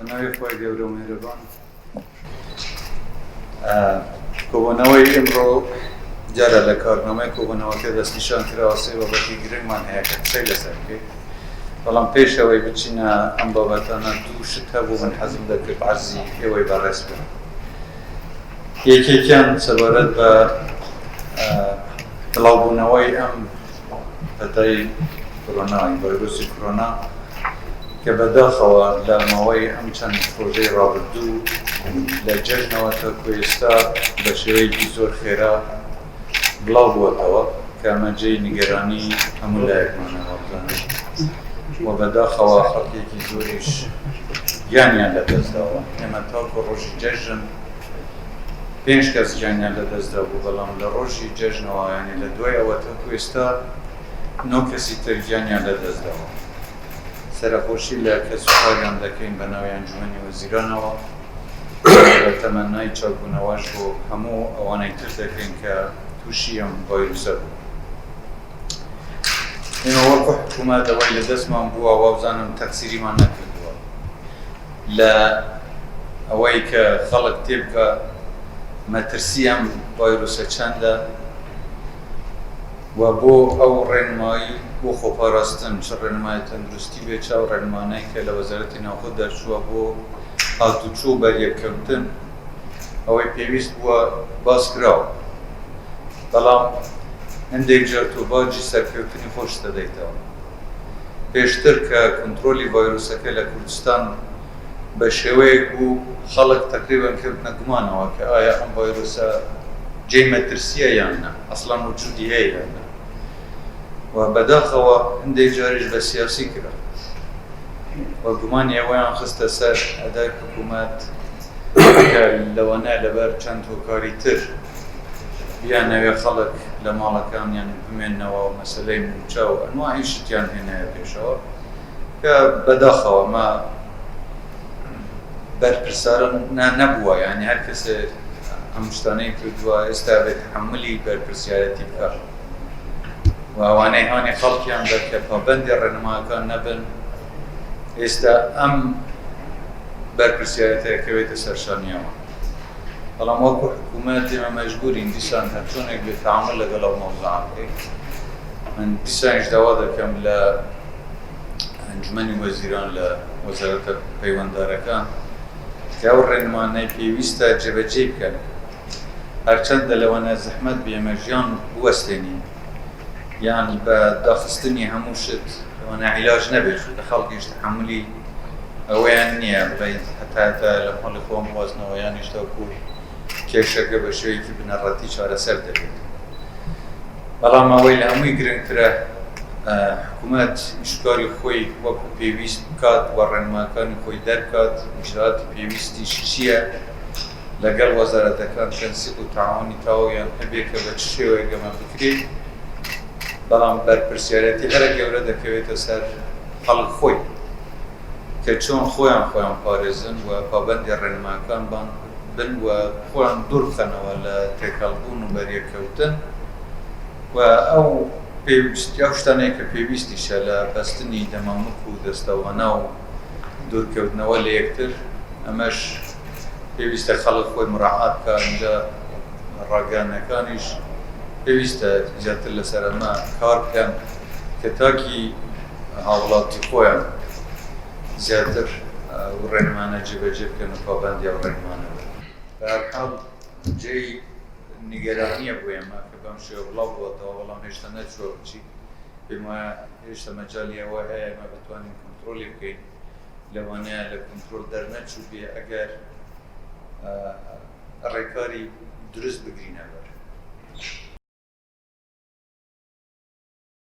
ناوی خۆی گەورە و میهرەبان کۆبوونەوەی ئەمڕۆ جارە لە کارنامەی کۆبوونەوەکە دەستنیشان کراوە سێ بابەتی گرنگمان هەیە کە قسەی لەسەر بکەین بەڵام پێشەوەی بچینە ئەم بابەتانە دوو شت هەبوو من حەزم دەکرد عەرزی ئێوەی بەڕێز بکەم. یەکێکیان سەبارەت بە بڵاوبوونەوەی ئەم پەتەی کۆرۆنای ڤایرۆسی کۆرۆنا کە بەداخەوە لە ماوەی ئەم چەند ڕۆژەی ڕابردوو لە جەژنەوە تا کوێستا بە شێوەیەکی زۆر خێرا بڵاو بووەتەوە کە ئەمە جێی نیگەرانی هەموو لایەکمانەوە بزانین و بەداخەوە خەڵکێکی زۆریش گیانیان لەدەستداوە. ئێمە تاکو ڕۆژی جەژن 5 کەس گیانیان لەدەستدا بوو بەڵام لە ڕۆژی جەژنەوە یعنی لە دوای ئەوە تا کوێستا 9 کەسی تر گیانیان لەدەستداوە. سەرخۆشی لە کەسوکاریان دەکەین بە ناوی ئەنجومەنی وەزیرانەوە تەمەنای چاکبوونەوەش بۆ هەموو ئەوانەی تر دەکەین کە تووشی ئەم ڤایرۆسە بوو. ئێمە وەکو حکوومەت ئەوەی لە دەستمان بووە وابزانم تەقسیریمان نەکردووە لە ئەوەی کە خەڵک تێبکە مەترسی ئەم ڤایرۆسە چەندە و بۆ ئەو ڕێنمایی بۆ خۆپاراستن چ ڕێنمای تەندروستی بێ چاو ڕێنمانەی کە لە وەزارەتی ناوخۆ دەرچووە بۆ هاتوچوو بەریەکەوتن ئەوەی پێویست بووە باس کراوە بەڵام هەندێک جار تۆ باجی سەرکەوتنی خۆش دەدەیتەوە. پێشتر کە کۆنترۆلی ڤایرۆسەکە لە کوردستان بە شێوەیەک بوو خەڵک تەقریبەن کەوتنە گومانەوە کە ئایا ئەم ڤایرۆسە جێی مەترسیە یان نە ئەسڵان وجودی هەیە یان نە و بەداخەوە هەندێک جاریش بە سیاسی کرا و گومانی ئەوەیان خستە سەر ئەدای حکوومەت کە لەوانەیە لەبەر چەند هۆکاری تر بیانەوێ خەڵک لە ماڵەکانیان بمێننەوە و مەسەلەی موچە و ئەنواعی شتیان هێنایە پێشەوە کە بەداخەوە ما بەرپرسارە نەبووە یعنی هەر کەسێ ئەم شتانەی کردووە ئێستا بێت تەحملی بەرپرسیارەتی بکات و ئەوانەی هانی خەڵکیان بە کە پابەندی ڕێنماکان نەبن ئێستا ئەم بەرپرسیارەتەکەوێتە سەرشانیەوە. بەڵام وەکو حکوومەت ئێمە مەجبورین دیسان هەر چۆنێک بێت تەعامل لەگەڵ ئەو مەوزوعە بکەین. من دیسانیش داوا دەکەم لە ئەنجومەنی وەزیران لە وەزارەتە پەیوەنددارەکان کە ئەو ڕێنمانەی پێویستە جێبەجێ بکەن هەرچەندە لەوانە زەحمەت بێمە ژیان بوەستێنین یان بە داخستنی هەموو شت لەوانە عیلاج نەبێت چونکە خەڵکیش تەحملی ئەوەیان نییە بڵێیت هەتا لە مەڵی خۆم وازنەوە یانیش تاکو کێشەکە بە شێوەیەکی بنەڕەتی چارەسەر دەبێت. بەڵام ئەوەی لە هەمووی گرنگترە حکوومەت ئیشکاری خۆی وەکو پێویست بکات و ڕێنماکانی خۆی دەرکات ئیجراءاتی پێویستیش چییە لەگەڵ وەزارەتەکان تەنسیق و تەعاونی تەواویان هەبێت کە بە چ شێوەیەک ئەمە بکرێت بەڵام بەرپرسیارەتی هەرە گەورە دەکەوێتە سەر خەڵک خۆی کە چۆن خۆیان پارێزن و پابەندی ڕێنماکان بن و خۆیان دوور بخەنەوە لە تێکەڵبوون و بەریەکەوتن و ئەو شتانەیە کە پێویستیشە لە بەستنی دەمامک و دەستەوانە و دوورکەوتنەوە لە یەکتر ئەمەش پێویستە خەڵک خۆی مراعات بکە. ئینجا ڕاگەیاندنەکانیش پێویستە زیاتر لەسەر ئەمە کار بکەن کە تاکی هاوڵاتی خۆیان زیاتر ڕێنمانە جێبەجێ بکەن و پابەندی ئەو ڕێنمانە بن. بە هەر حاڵ جێی نیگەرانیە بۆ ئێمە کە بەم شێوە بڵاو بووەتەوە بەڵام هێشتا نەچووە بچی پێم وایە هێشتا مەجالی ئەوە هەیە ئێمە بتوانین کۆنترۆلی بکەین لەوانەیە لە کۆنترۆل دەرنەچوو بێ ئەگەر ڕێکاری دروست بگرینە بە